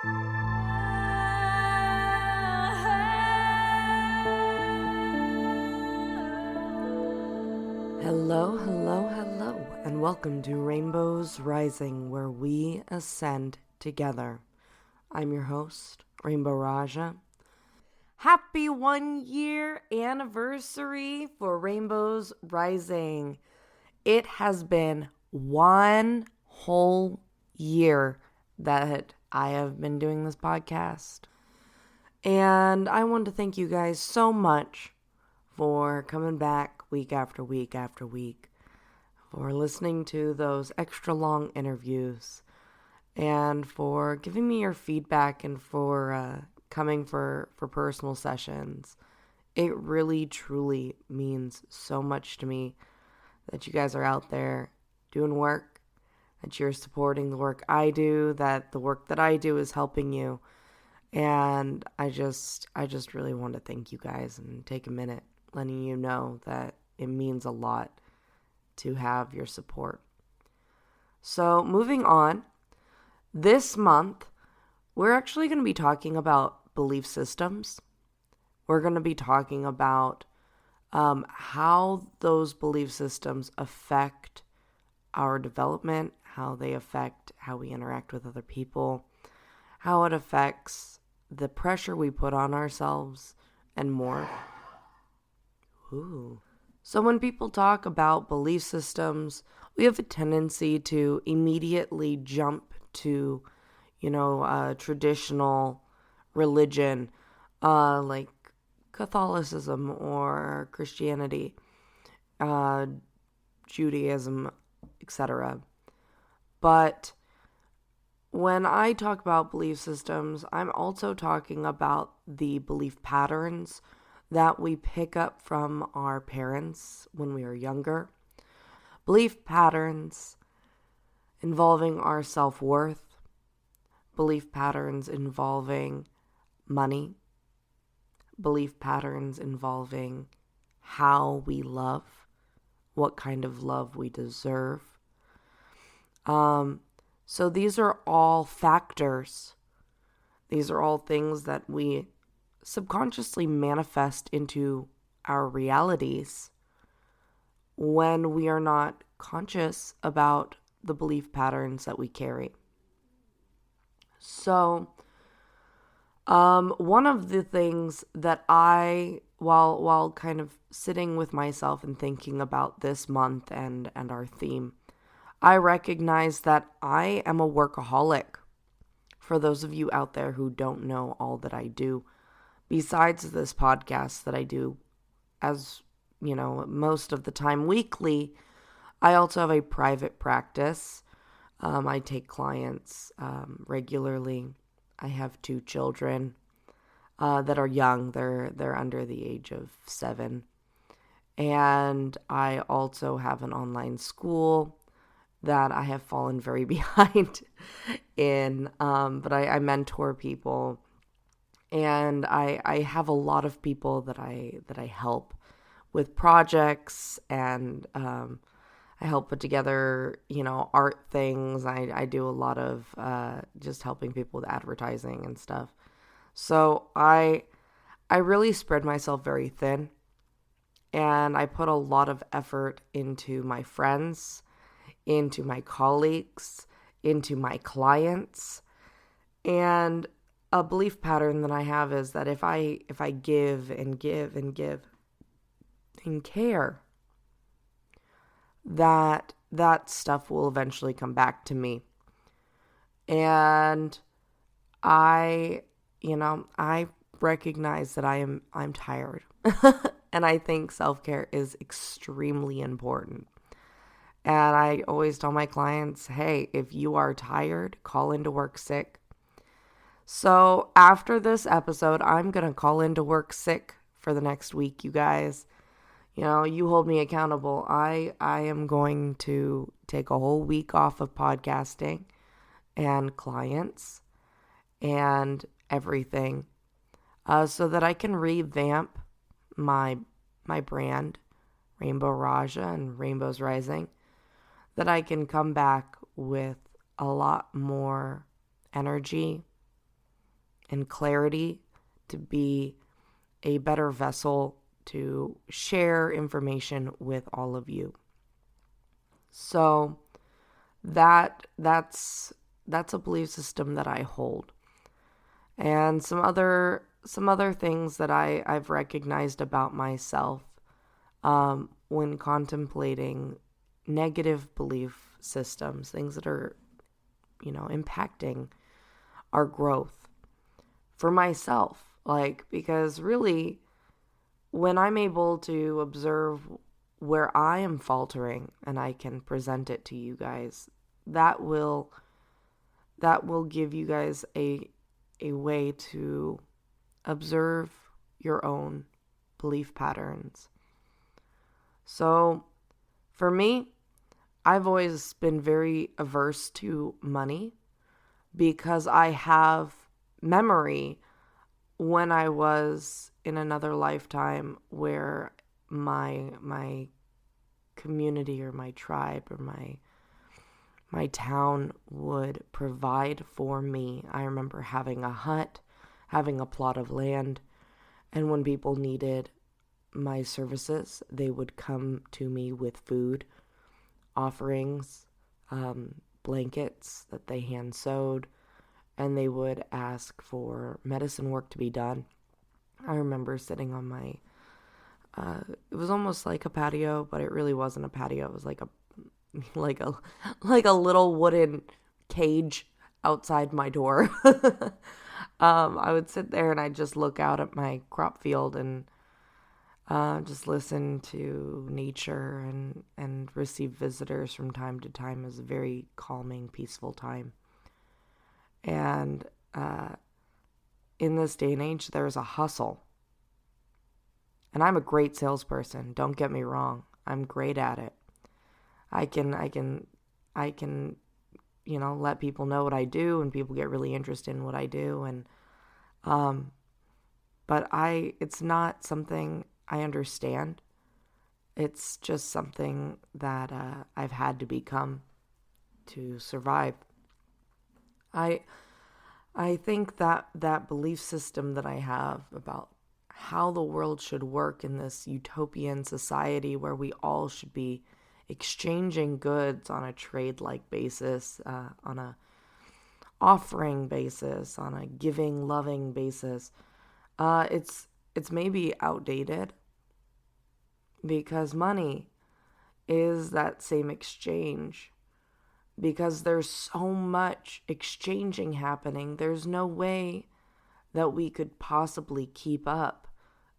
Hello, and welcome to Rainbow's Rising, where we ascend together. I'm your host, Rainbow Raaja. Happy 1-year anniversary for Rainbow's Rising. It has been 1 whole year that I have been doing this podcast. And I want to thank you guys so much for coming back week after week after week, for listening to those extra long interviews, and for giving me your feedback and for coming for personal sessions. It really, truly means so much to me that you guys are out there doing work, that you're supporting the work I do, that the work that I do is helping you. And I just really want to thank you guys and take a minute letting you know that it means a lot to have your support. So moving on, this month, we're actually going to be talking about belief systems. We're going to be talking about how those belief systems affect our development, how they affect how we interact with other people, how it affects the pressure we put on ourselves, and more. So when people talk about belief systems, we have a tendency to immediately jump to, traditional religion, like Catholicism or Christianity, Judaism, etc. But when I talk about belief systems, I'm also talking about the belief patterns that we pick up from our parents when we are younger. Belief patterns involving our self-worth. Belief patterns involving money. Belief patterns involving how we love, what kind of love we deserve. So these are all factors. These are all things that we subconsciously manifest into our realities when we are not conscious about the belief patterns that we carry. So, one of the things that while kind of sitting with myself and thinking about this month and our theme, I recognize that I am a workaholic. For those of you out there who don't know all that I do, besides this podcast that I do, as most of the time weekly, I also have a private practice. I take clients regularly. I have 2 children that are young. They're under the age of 7. And I also have an online school that I have fallen very behind in. But I mentor people. And I have a lot of people that I help with projects, and I help put together, art things. I do a lot of just helping people with advertising and stuff. So I really spread myself very thin, and I put a lot of effort into my friends, into my colleagues, into my clients, and a belief pattern that I have is that if I give and give and give and care, that stuff will eventually come back to me. And I recognize that I'm tired. And I think self-care is extremely important. And I always tell my clients, hey, if you are tired, call into work sick. So after this episode, I'm going to call into work sick for the next week, you guys. You hold me accountable. I am going to take a whole week off of podcasting and clients and everything so that I can revamp my brand, Rainbow Raaja and Rainbow's Rising, that I can come back with a lot more energy, and clarity to be a better vessel to share information with all of you. So that's a belief system that I hold. And some other things that I've recognized about myself when contemplating negative belief systems, things that are, impacting our growth for myself. Because really, when I'm able to observe where I am faltering and I can present it to you guys, that will give you guys a way to observe your own belief patterns. So for me, I've always been very averse to money because I have memory when I was in another lifetime where my community or my tribe or my town would provide for me. I remember having a hut, having a plot of land, and when people needed my services, they would come to me with food, offerings, blankets that they hand sewed, and they would ask for medicine work to be done. I remember sitting on my, it was almost like a patio, but it really wasn't a patio. It was like a little wooden cage outside my door. I would sit there and I'd just look out at my crop field and just listen to nature and receive visitors from time to time. It was a very calming, peaceful time. And in this day and age, there's a hustle. And I'm a great salesperson. Don't get me wrong. I'm great at it. I can, let people know what I do, and people get really interested in what I do. And, but it's not something I understand. It's just something that I've had to become to survive. I think that belief system that I have about how the world should work in this utopian society where we all should be exchanging goods on a trade-like basis, on a offering basis, on a giving, loving basis, it's maybe outdated because money is that same exchange. Because there's so much exchanging happening, there's no way that we could possibly keep up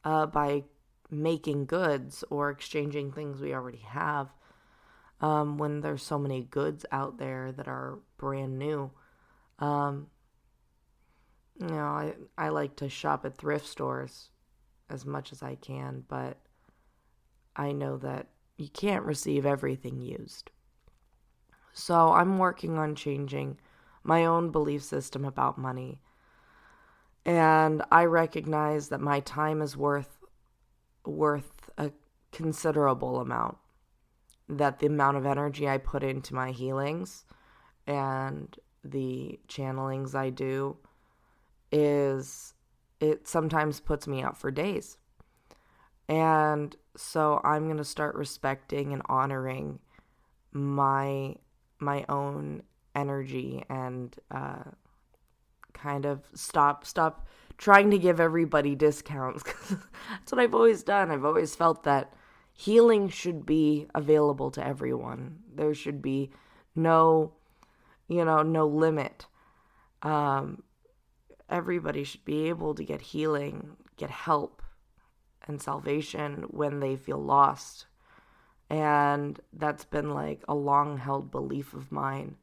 by making goods or exchanging things we already have when there's so many goods out there that are brand new. I like to shop at thrift stores as much as I can, but I know that you can't receive everything used. So I'm working on changing my own belief system about money. And I recognize that my time is worth a considerable amount. That the amount of energy I put into my healings and the channelings I do it sometimes puts me out for days. And so I'm going to start respecting and honoring my own energy and kind of stop trying to give everybody discounts. That's what I've always done. I've always felt that healing should be available to everyone. There should be no limit. Everybody should be able to get healing, get help and salvation when they feel lost. And that's been like a long-held belief of mine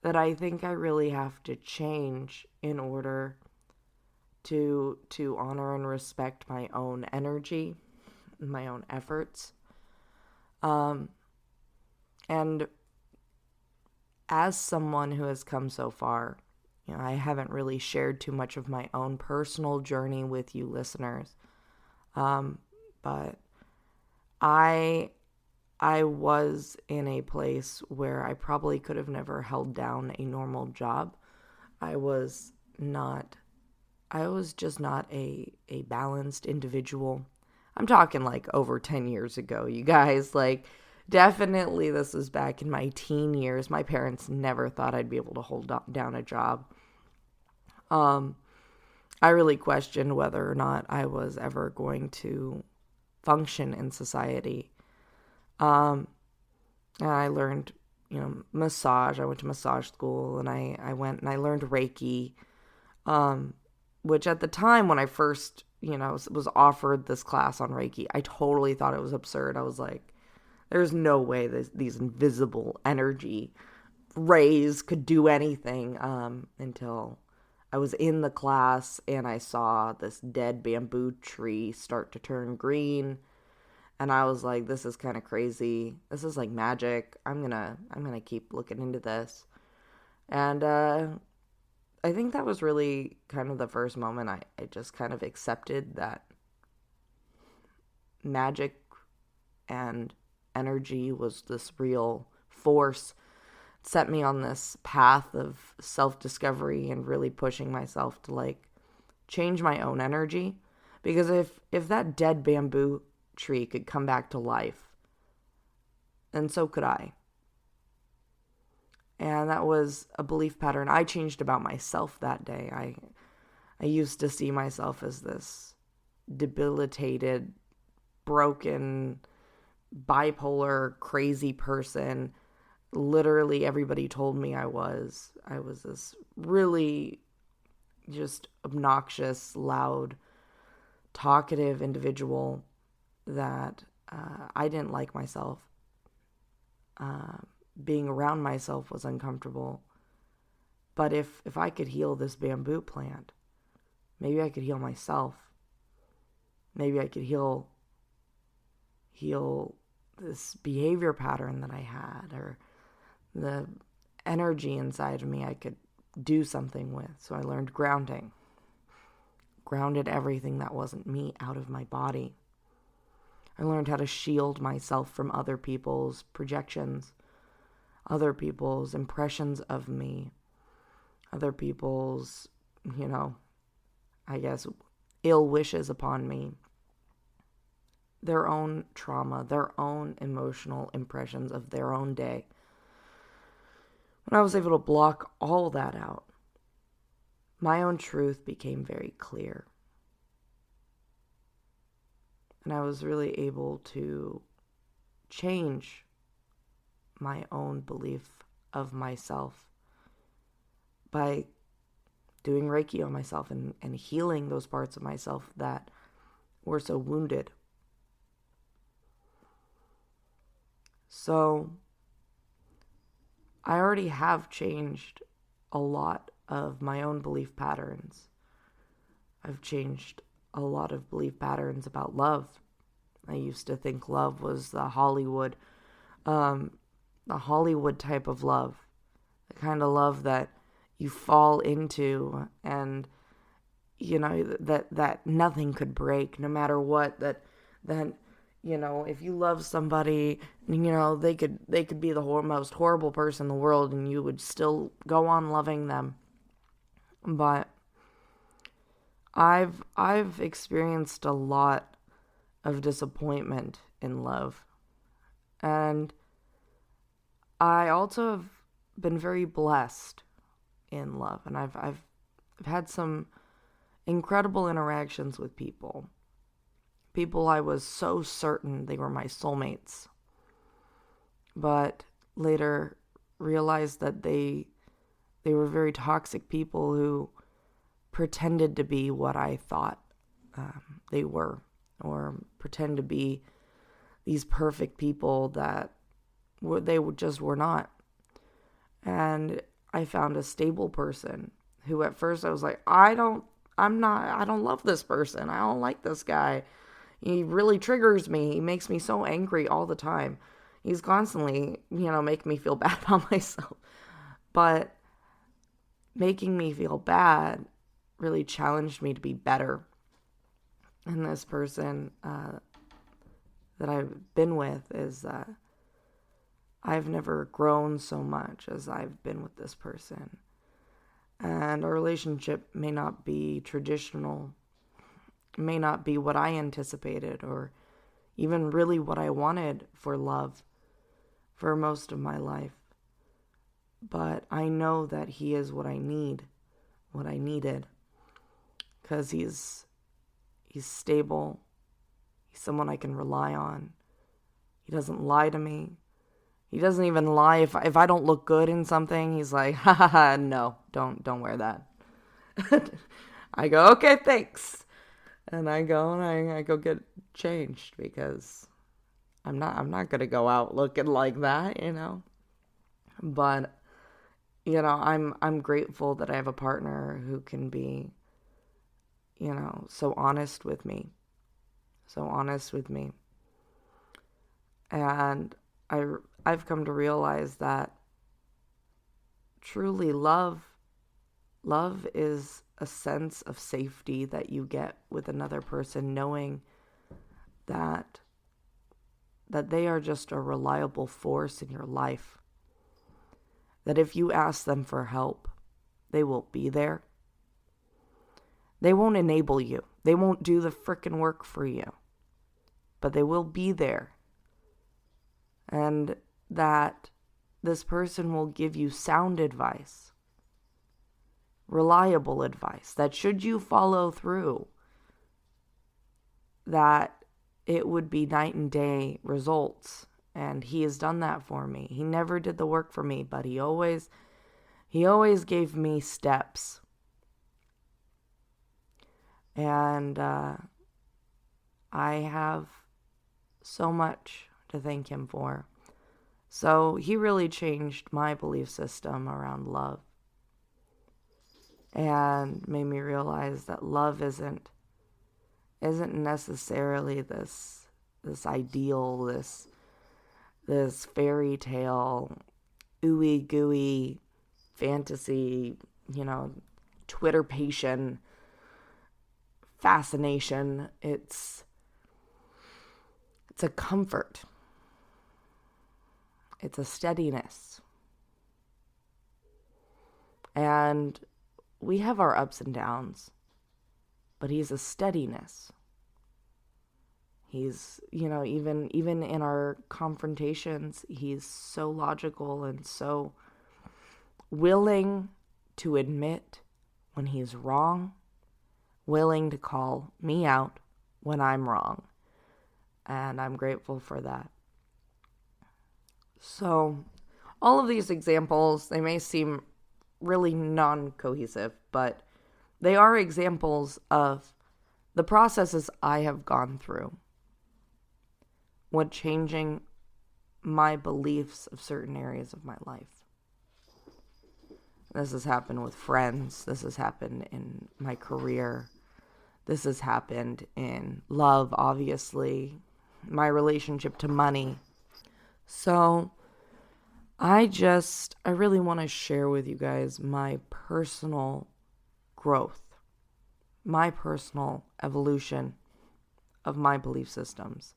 that I think I really have to change in order to honor and respect my own energy, my own efforts. And as someone who has come so far, I haven't really shared too much of my own personal journey with you listeners. But I was in a place where I probably could have never held down a normal job. I was not I was just not a balanced individual. I'm talking like over 10 years ago, you guys. Like, definitely this was back in my teen years. My parents never thought I'd be able to hold down a job. I really questioned whether or not I was ever going to function in society. And I learned, massage. I went to massage school, and I went and I learned Reiki, which at the time when I first, was offered this class on Reiki, I totally thought it was absurd. I was like, there's no way these invisible energy rays could do anything, until I was in the class and I saw this dead bamboo tree start to turn green. And I was like, this is kind of crazy. This is like magic. I'm gonna keep looking into this. And I think that was really kind of the first moment I just kind of accepted that magic and energy was this real force. It set me on this path of self-discovery and really pushing myself to like change my own energy. Because if that dead bamboo tree could come back to life, and so could I. And that was a belief pattern I changed about myself that day. I used to see myself as this debilitated, broken, bipolar, crazy person. Literally everybody told me I was this really just obnoxious, loud, talkative individual that I didn't like myself. Being around myself was uncomfortable. But if I could heal this bamboo plant, maybe I could heal myself. Maybe I could heal this behavior pattern that I had, or the energy inside of me I could do something with. So I learned grounding. Grounded everything that wasn't me out of my body. I learned how to shield myself from other people's projections, other people's impressions of me, other people's, I guess, ill wishes upon me, their own trauma, their own emotional impressions of their own day. When I was able to block all that out, my own truth became very clear. And I was really able to change my own belief of myself by doing Reiki on myself and healing those parts of myself that were so wounded. So I already have changed a lot of my own belief patterns. I've changed a lot of belief patterns about love. I used to think love was the Hollywood type of love, the kind of love that you fall into, and that nothing could break, no matter what. That if you love somebody, they could be the most horrible person in the world, and you would still go on loving them. But I've experienced a lot of disappointment in love, and I also have been very blessed in love, and I've had some incredible interactions with people I was so certain they were my soulmates, but later realized that they were very toxic people who pretended to be what I thought they were, or pretend to be these perfect people that they just were not. And I found a stable person who at first I was like, I don't love this person. I don't like this guy. He really triggers me. He makes me so angry all the time. He's constantly, making me feel bad about myself. But making me feel bad really challenged me to be better. And this person that I've been with is I've never grown so much as I've been with this person. And our relationship may not be traditional, may not be what I anticipated or even really what I wanted for love for most of my life. But I know that he is what I need, what I needed, because he's stable. He's someone I can rely on. He doesn't lie to me. He doesn't even lie if I don't look good in something. He's like, ha ha ha, no, don't wear that. I go, okay, thanks. And I go and I go get changed because I'm not gonna go out looking like that, But I'm grateful that I have a partner who can be, so honest with me. So honest with me. And I've come to realize that truly love is a sense of safety that you get with another person, knowing that they are just a reliable force in your life. That if you ask them for help, they will be there. They won't enable you. They won't do the frickin' work for you. But they will be there. And that this person will give you sound advice, reliable advice, that should you follow through, that it would be night and day results. And he has done that for me. He never did the work for me, but he always gave me steps. And I have so much to thank him for. So he really changed my belief system around love and made me realize that love isn't necessarily this ideal, this fairy tale, ooey gooey fantasy, Twitter patient fascination. It's a comfort. It's a steadiness. And we have our ups and downs, but he's a steadiness. He's, even in our confrontations, he's so logical and so willing to admit when he's wrong, willing to call me out when I'm wrong. And I'm grateful for that. So, all of these examples, they may seem really non-cohesive, but they are examples of the processes I have gone through when changing my beliefs of certain areas of my life. This has happened with friends. This has happened in my career. This has happened in love, obviously. My relationship to money. So, I really want to share with you guys my personal growth, my personal evolution of my belief systems.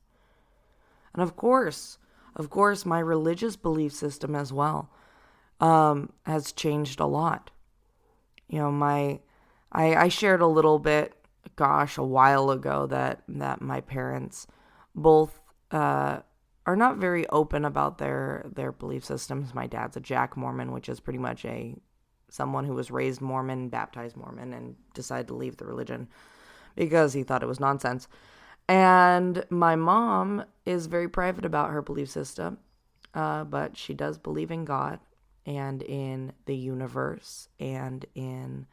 And of course, my religious belief system as well has changed a lot. I shared a little bit, a while ago that my parents both are not very open about their belief systems. My dad's a Jack Mormon, which is pretty much someone who was raised Mormon, baptized Mormon, and decided to leave the religion because he thought it was nonsense. And my mom is very private about her belief system, but she does believe in God and in the universe and in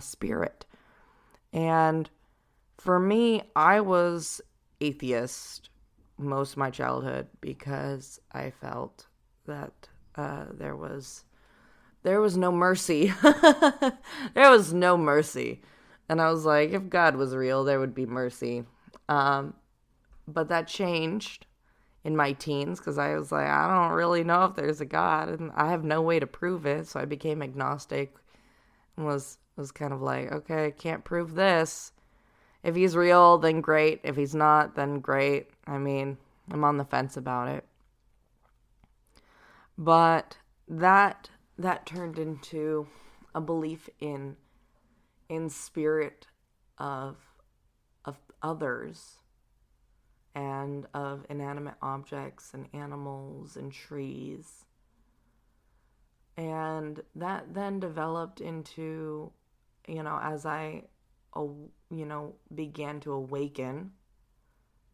spirit. And for me, I was atheist most of my childhood because I felt that there was no mercy. There was no mercy. And I was like, if God was real, there would be mercy. But that changed in my teens because I was like, I don't really know if there's a God, and I have no way to prove it. So I became agnostic and was kind of like, okay, I can't prove this. If he's real, then great. If he's not, then great. I mean, I'm on the fence about it. But that turned into a belief in spirit of others and of inanimate objects and animals and trees. And that then developed into, as I, began to awaken,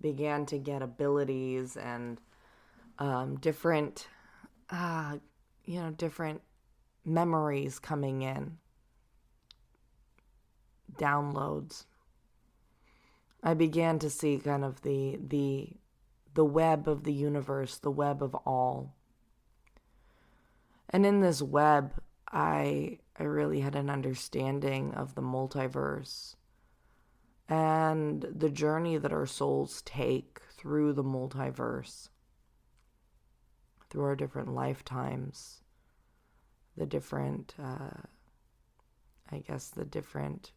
began to get abilities and different, different memories coming in, downloads. I began to see kind of the web of the universe, the web of all. And in this web, I really had an understanding of the multiverse and the journey that our souls take through the multiverse, through our different lifetimes, the different, the different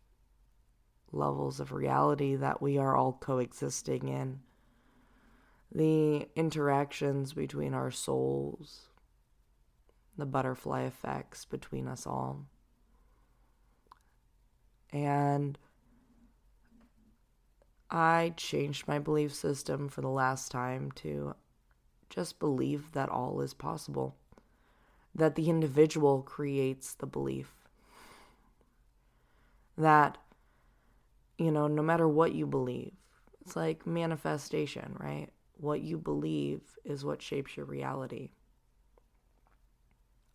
levels of reality that we are all coexisting in, the interactions between our souls, the butterfly effects between us all. And I changed my belief system for the last time to just believe that all is possible, that the individual creates the belief, that, no matter what you believe, it's like manifestation, right? What you believe is what shapes your reality.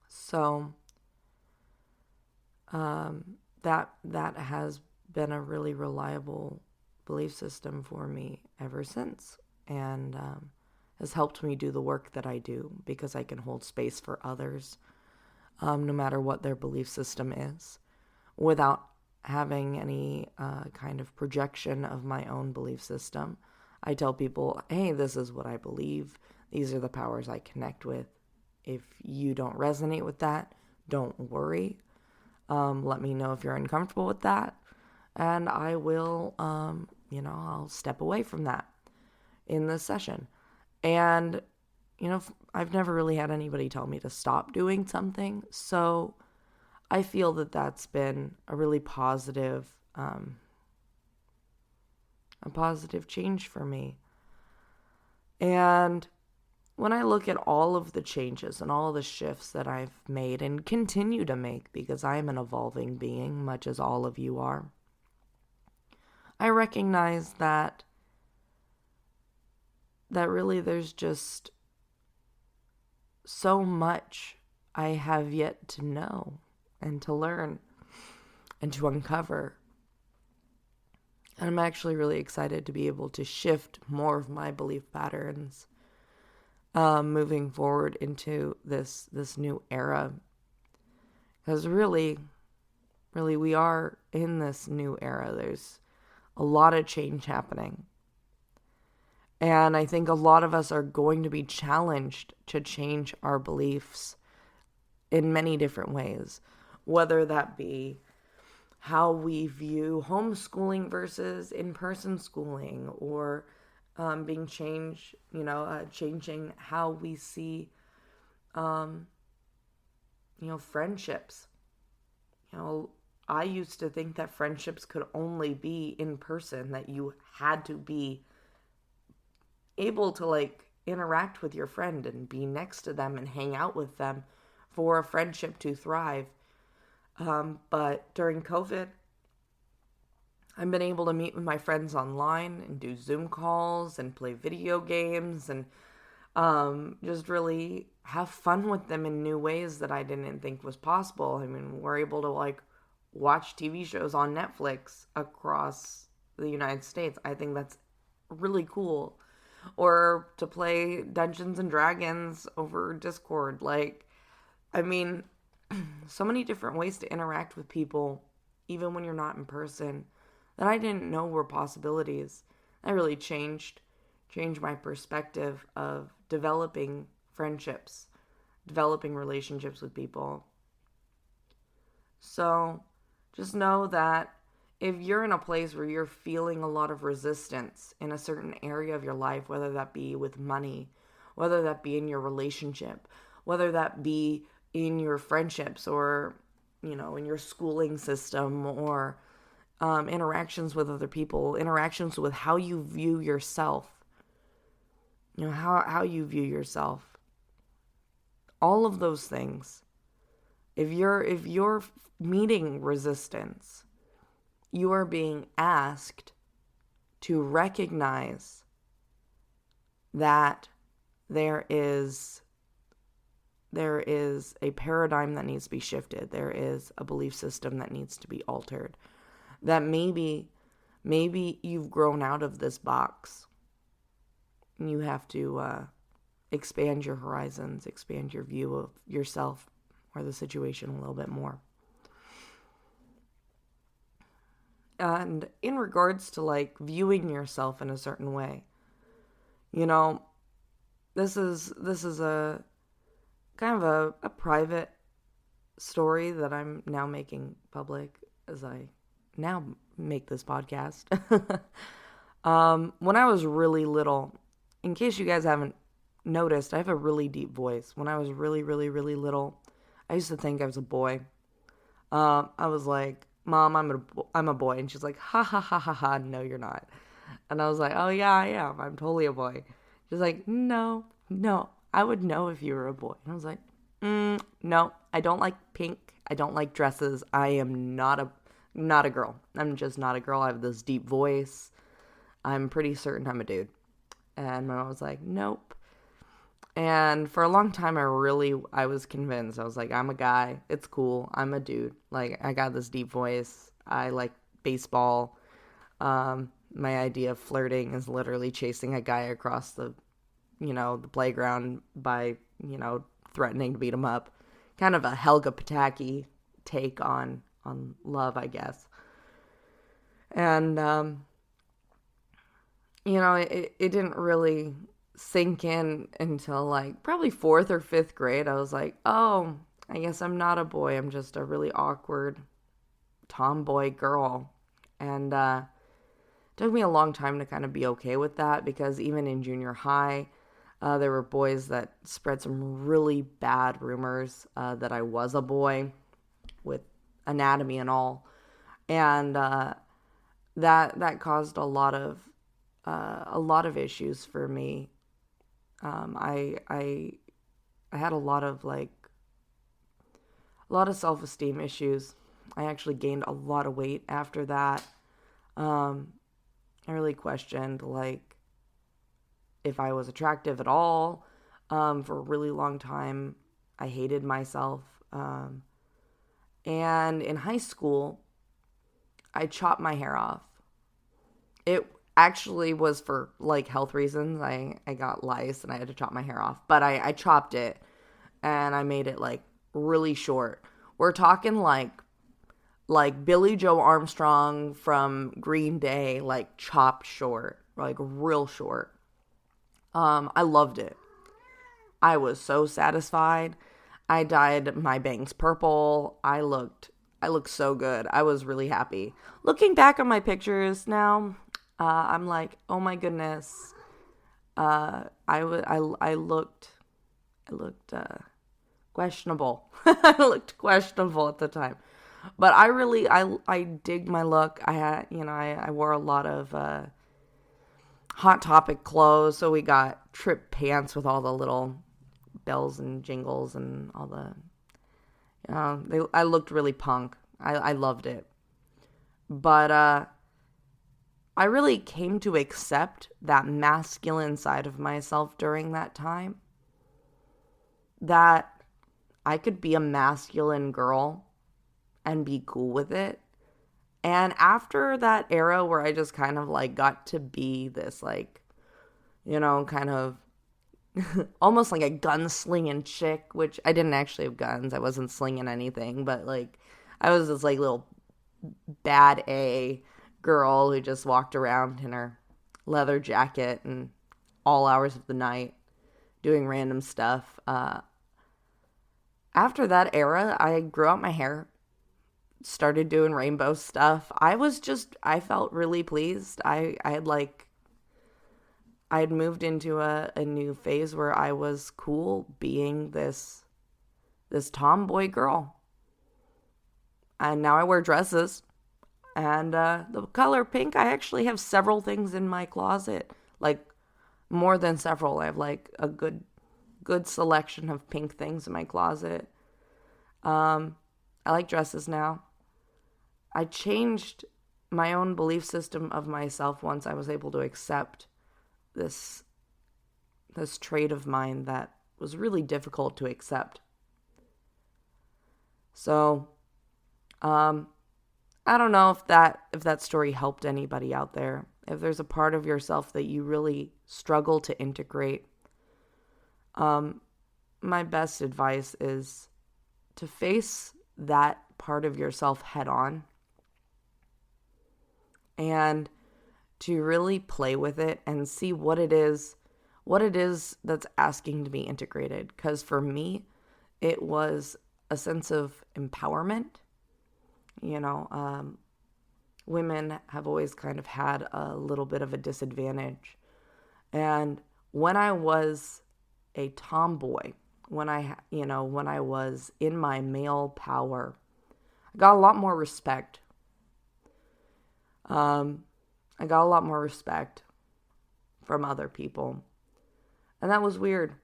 So that has been a really reliable belief system for me ever since, and has helped me do the work that I do, because I can hold space for others, no matter what their belief system is, without having any kind of projection of my own belief system. I tell people, hey, this is what I believe. These are the powers I connect with. If you don't resonate with that, don't worry. Let me know if you're uncomfortable with that, and I will, I'll step away from that in this session. And, I've never really had anybody tell me to stop doing something, so I feel that that's been a really positive, a positive change for me. And when I look at all of the changes and all the shifts that I've made and continue to make, because I am an evolving being, much as all of you are, I recognize that really there's just so much I have yet to know and to learn and to uncover. And I'm actually really excited to be able to shift more of my belief patterns moving forward into this new era. Because really, we are in this new era. There's a lot of change happening. And I think a lot of us are going to be challenged to change our beliefs in many different ways, whether that be how we view homeschooling versus in-person schooling, or changing how we see, friendships. I used to think that friendships could only be in person, that you had to be able to interact with your friend and be next to them and hang out with them for a friendship to thrive. But during COVID, I've been able to meet with my friends online and do Zoom calls and play video games and just really have fun with them in new ways that I didn't think was possible. I mean, we're able to watch TV shows on Netflix across the United States. I think that's really cool. Or to play Dungeons and Dragons over Discord. So many different ways to interact with people, even when you're not in person, that I didn't know were possibilities. That really changed my perspective of developing friendships, developing relationships with people. So just know that if you're in a place where you're feeling a lot of resistance in a certain area of your life, whether that be with money, whether that be in your relationship, whether that be in your friendships, or, in your schooling system, or interactions with other people, interactions with how you view yourself, how you view yourself, all of those things. If you're meeting resistance, you are being asked to recognize that there is a paradigm that needs to be shifted. There is a belief system that needs to be altered. That maybe you've grown out of this box. And you have to expand your horizons, expand your view of yourself or the situation a little bit more. And in regards to like viewing yourself in a certain way, this is a kind of a private story that I'm now making public as I now make this podcast. When I was really little, in case you guys haven't noticed, I have a really deep voice. When I was really, really, really little, I used to think I was a boy. I was like, Mom, I'm a boy. And she's like, ha, ha, ha, ha, ha, no, you're not. And I was like, oh, yeah, I am. I'm totally a boy. She's like, no, I would know if you were a boy. And I was like, no, I don't like pink. I don't like dresses. I am not a girl. I'm just not a girl. I have this deep voice. I'm pretty certain I'm a dude. And my mom was like, nope. And for a long time, I was convinced. I was like, I'm a guy. It's cool. I'm a dude. Like, I got this deep voice. I like baseball. My idea of flirting is literally chasing a guy across the playground by, threatening to beat him up. Kind of a Helga Pataki take on love, I guess. And, it didn't really sink in until like probably 4th or 5th grade. I was like, oh, I guess I'm not a boy. I'm just a really awkward tomboy girl. And it took me a long time to kind of be okay with that, because even in junior high, there were boys that spread some really bad rumors that I was a boy, with anatomy and all. And that caused a lot of issues for me. I had a lot of self-esteem issues. I actually gained a lot of weight after that. I really questioned if I was attractive at all. For a really long time, I hated myself. And in high school, I chopped my hair off. It actually was for health reasons. I got lice and I had to chop my hair off, but I chopped it and I made it really short. We're talking like Billy Joe Armstrong from Green Day, chopped short, real short. I loved it. I was so satisfied. I dyed my bangs purple. I looked so good. I was really happy. Looking back on my pictures now, I'm like, oh my goodness. I looked questionable. I looked questionable at the time, but I dig my look. I had, I wore a lot of Hot Topic clothes. So we got trip pants with all the little bells and jingles and all the, I looked really punk. I loved it. But, I really came to accept that masculine side of myself during that time. That I could be a masculine girl and be cool with it. And after that era where I just kind of got to be this kind of almost like a gunslinging chick, which I didn't actually have guns. I wasn't slinging anything, but I was this little bad A girl who just walked around in her leather jacket and all hours of the night doing random stuff. After that era, I grew out my hair, started doing rainbow stuff. I felt really pleased. I had moved into a new phase where I was cool being this tomboy girl. And now I wear dresses. And the color pink, I actually have several things in my closet. Like, more than several. I have like a good selection of pink things in my closet. I like dresses now. I changed my own belief system of myself once I was able to accept this trait of mine that was really difficult to accept. So, I don't know if that story helped anybody out there. If there's a part of yourself that you really struggle to integrate, my best advice is to face that part of yourself head on and to really play with it and see what it is that's asking to be integrated. Because for me, it was a sense of empowerment. Women have always kind of had a little bit of a disadvantage. And when I was a tomboy, when I was in my male power, I got a lot more respect. I got a lot more respect from other people. And that was weird.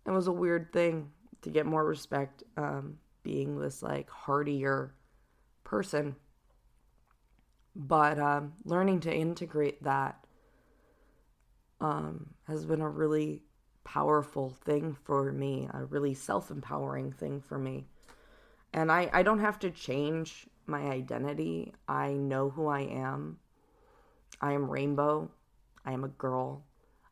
It was a weird thing to get more respect, being this like hardier person. But learning to integrate that has been a really powerful thing for me, a really self-empowering thing for me. And I don't have to change my identity. I know who I am. I am Rainbow. I am a girl.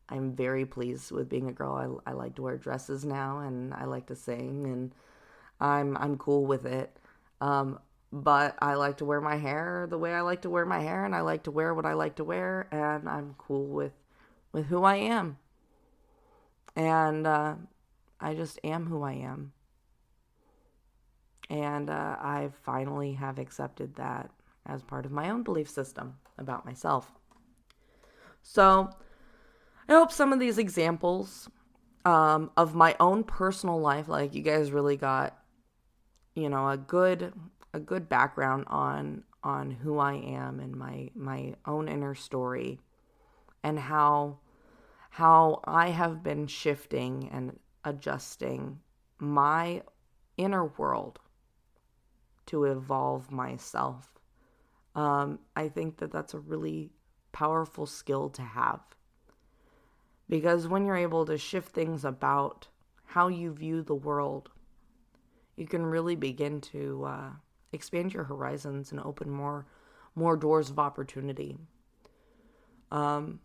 I'm very pleased with being a girl. I like to wear dresses now, and I like to sing, and I'm cool with it. But I like to wear my hair the way I like to wear my hair, and I like to wear what I like to wear, and I'm cool with who I am. And I just am who I am. And I finally have accepted that as part of my own belief system about myself. So I hope some of these examples of my own personal life, like you guys really got, a good background on who I am and my own inner story, and how I have been shifting and adjusting my inner world to evolve myself. I think that that's a really powerful skill to have. Because when you're able to shift things about how you view the world, you can really begin to expand your horizons and open more doors of opportunity. And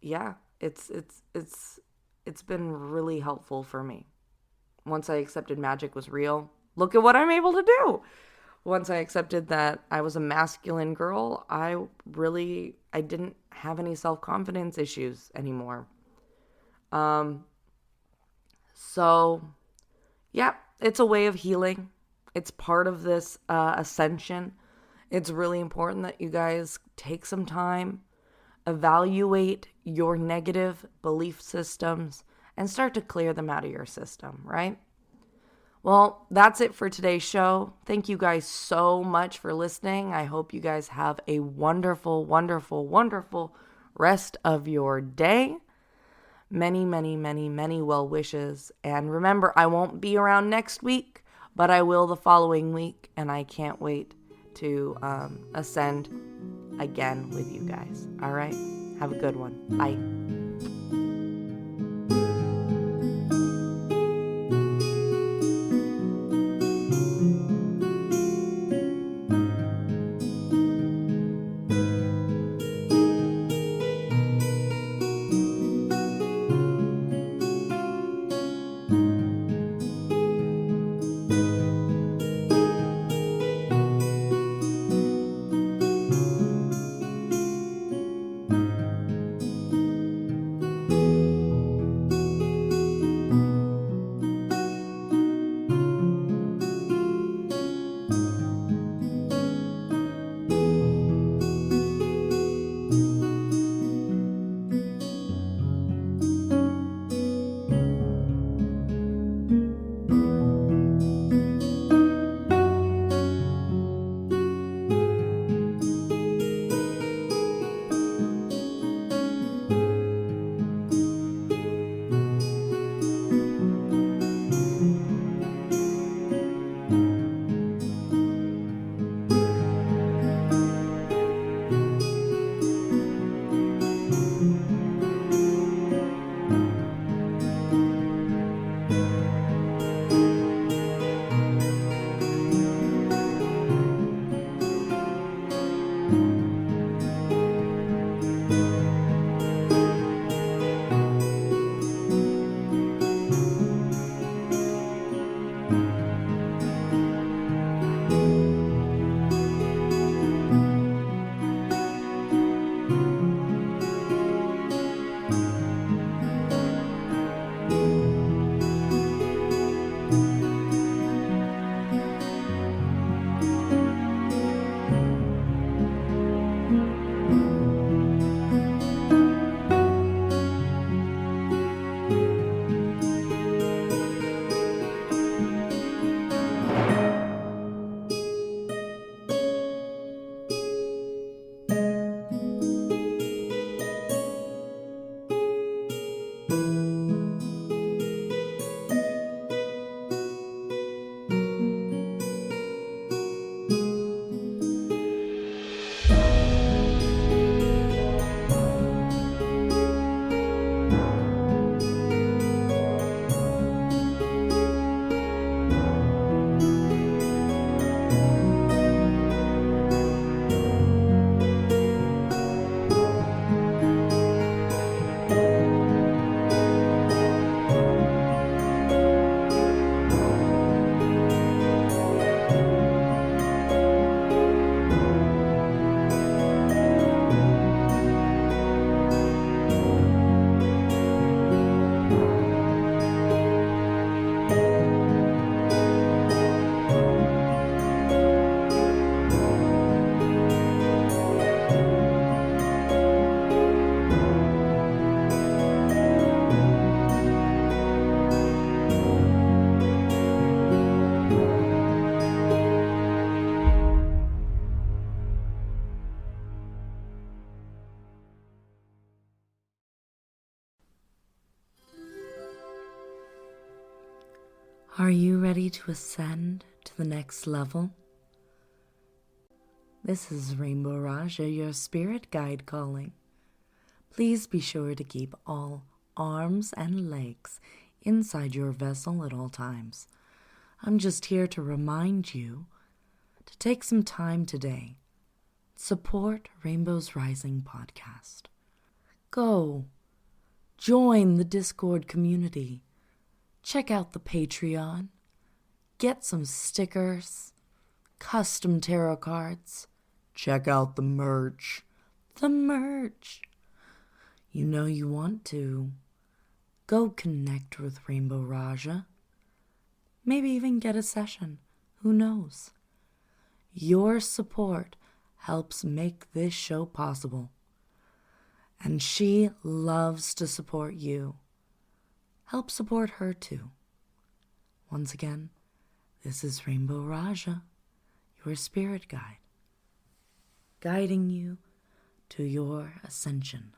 yeah, it's been really helpful for me. Once I accepted magic was real, look at what I'm able to do. Once I accepted that I was a masculine girl, I didn't have any self-confidence issues anymore. So yeah, it's a way of healing. It's part of this ascension. It's really important that you guys take some time, evaluate your negative belief systems, and start to clear them out of your system, right? Well, that's it for today's show. Thank you guys so much for listening. I hope you guys have a wonderful, wonderful, wonderful rest of your day. Many, many, many, many well wishes. And remember, I won't be around next week, but I will the following week. And I can't wait to ascend again with you guys. All right? Have a good one. Bye. Are you ready to ascend to the next level? This is Rainbow Raaja, your spirit guide calling. Please be sure to keep all arms and legs inside your vessel at all times. I'm just here to remind you to take some time today. Support Rainbow's Rising podcast. Go. Join the Discord community. Check out the Patreon. Get some stickers, custom tarot cards. Check out the merch. The merch. You know you want to. Go connect with Rainbow Raaja. Maybe even get a session. Who knows? Your support helps make this show possible. And she loves to support you. Help support her too. Once again, this is Rainbow Raaja, your spirit guide, guiding you to your ascension.